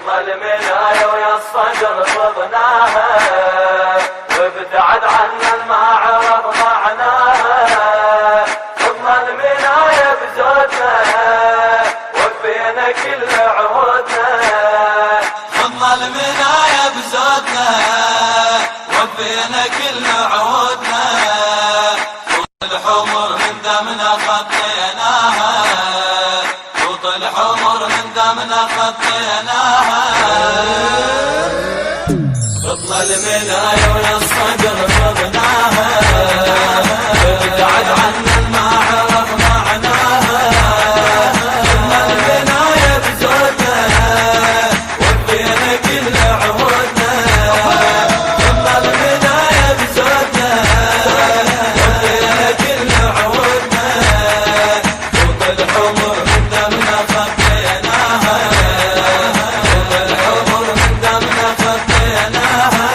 المنايا ويا الصدر فضناها وابتعد عنا المعرض معناها. فضنا المنايا بزودنا وفينا كل عهودنا. فضنا المنايا بزودنا وفينا كل عهودنا. الحمر من دمنا خطيناها خطوط الحمر من دمنا خطيناها. فضنا المنايا ويا الصدر فضناها ابتعد عنا المعرض معناها. فضنا المنايا بزودنا وفينا كل عهودنا. فضنا المنايا بزودنا وفينا كل عهودنا. خطوط الحمر من دمنا خطيناها خطوط الحمر من دمنا خطيناها.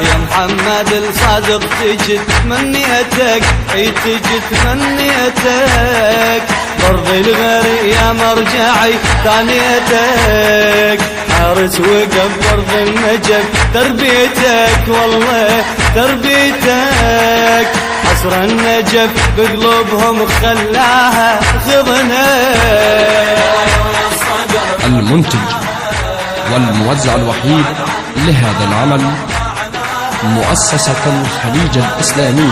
يا محمد الصادق تجي تمنيتك تجي تمنيتك. برضي الغير يا مرجعي ثانيتك. حارس وقف برضي النجف تربيتك والله تربيتك. حصر النجف بقلوبهم خلاها خضنا. المنتج والموزع الوحيد لهذا العمل مؤسسة الخليج الإسلامي.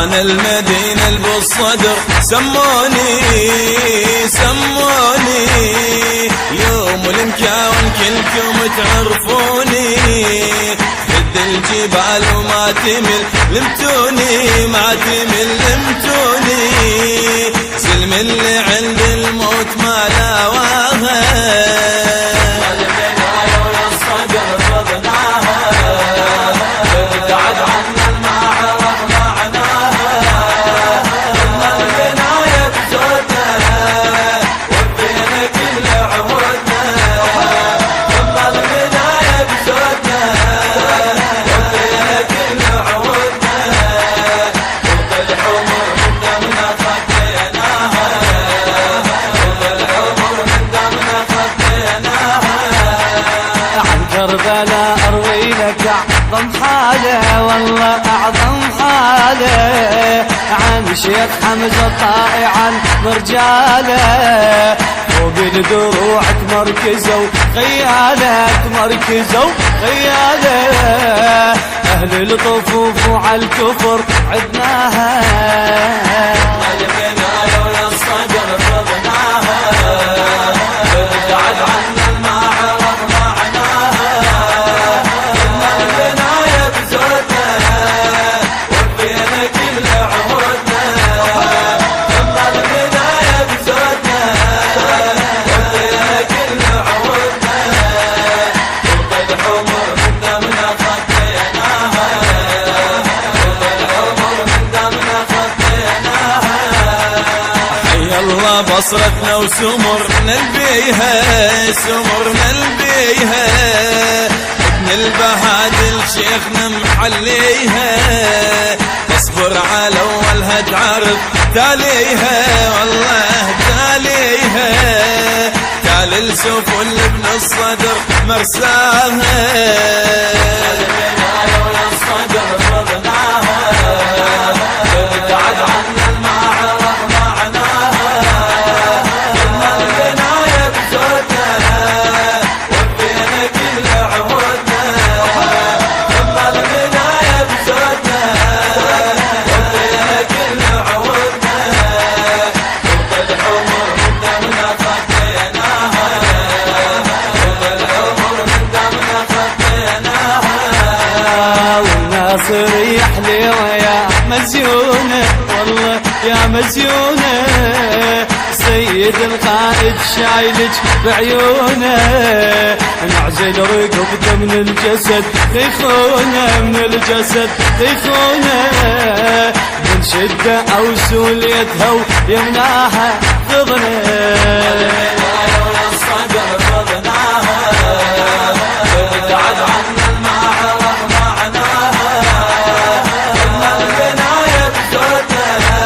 أنا المدينة بالصدر سموني يوم المكاون كلكم تعرفوني. خد الجبال وما تمل لمتوني ما تمل لمتوني. سلم اللي عند الموت ما لاواها. كربلاء اروي لك اعظم حاله والله اعظم حاله. عن شيخ حمزه طائعا برجاله. فوق الدروع تمركزوا خياله تمركزوا خياله. اهل الطفوف وعلى الكفر عدناها. بصرتنا وسمرنا البيها سمرنا البيها. ابن البهادل شيخنا محليها. اصبر على اولها تعرف تاليها والله تاليها. تالي السفن ابن الصدر مرساها. صريح لي ويا مزيونة والله يا مزيونة. سيد القائد شايلك بعيونه. نعزل رقبته من الجسد يخونه من الجسد يخونه. من شدة أو سوليتها ويمناها خضنا الصدر خذناها ابتعد عنا المعرض معناها خذنا البناية بزودنا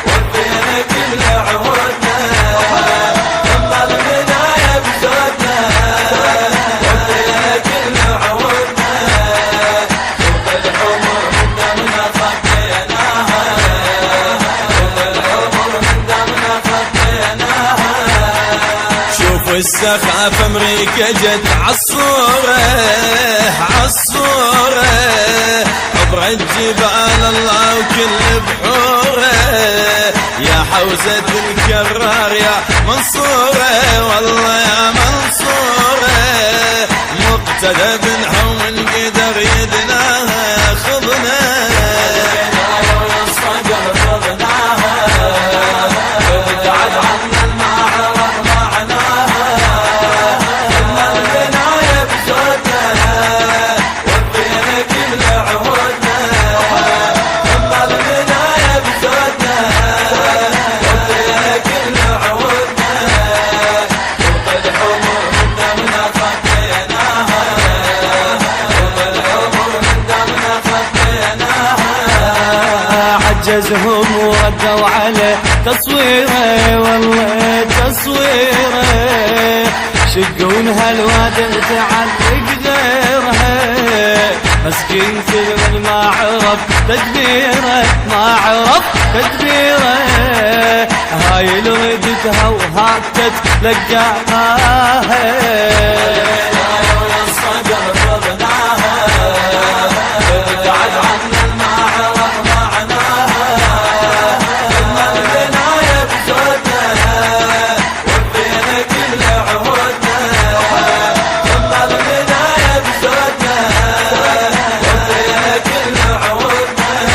وفينا كل عهودنا خذنا البناية بزودنا وفينا كل عهودنا شوف العمر من دمنا خطيناها شوف العمر من دمنا خطيناها شوف السخافة امريكا جت عالصورة عالصورة عبر الجبال الله وكل بحوره يا حوزة الكرار يا منصورة والله يا منصورة مقتدى بنها ومن قدر يدناها خذنا الصقر خذناها ابتعد عنا المعرض معناها خذنا البناية بزودنا وفينا كل عهودنا خذنا البناية بزودنا وفينا كل عهودنا شوف العمر من دمنا خطيناها شوف العمر من دمنا خطيناها عجزهم وردوا على تصويره والله تصويره شقونها الوادر تعلق غيرها مسكين سلم ما عرف تدبيره ما عرف تدبيره هاي لردتها وهاتت لقاها الصقر خذناها ابتعد عنا المعرض معناها خذنا البناية بزودنا وفينا كل عهودنا خذنا البناية بزودنا وفينا كل عهودنا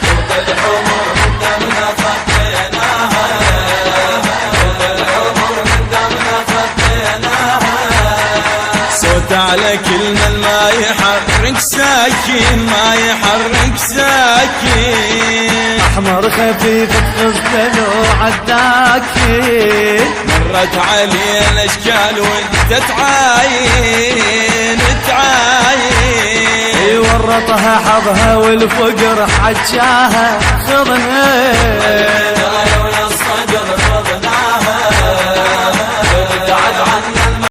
شوف العمر من دمنا خطيناها شوف العمر من دمنا خطيناها صوت على كل من ما يحرك ساكن ما يحرك ساكن احمر خفيف غزل عداكين مرت علينا الاشكال وانت تعاين تعاين ورطها حظها والفقر حجاها خضنا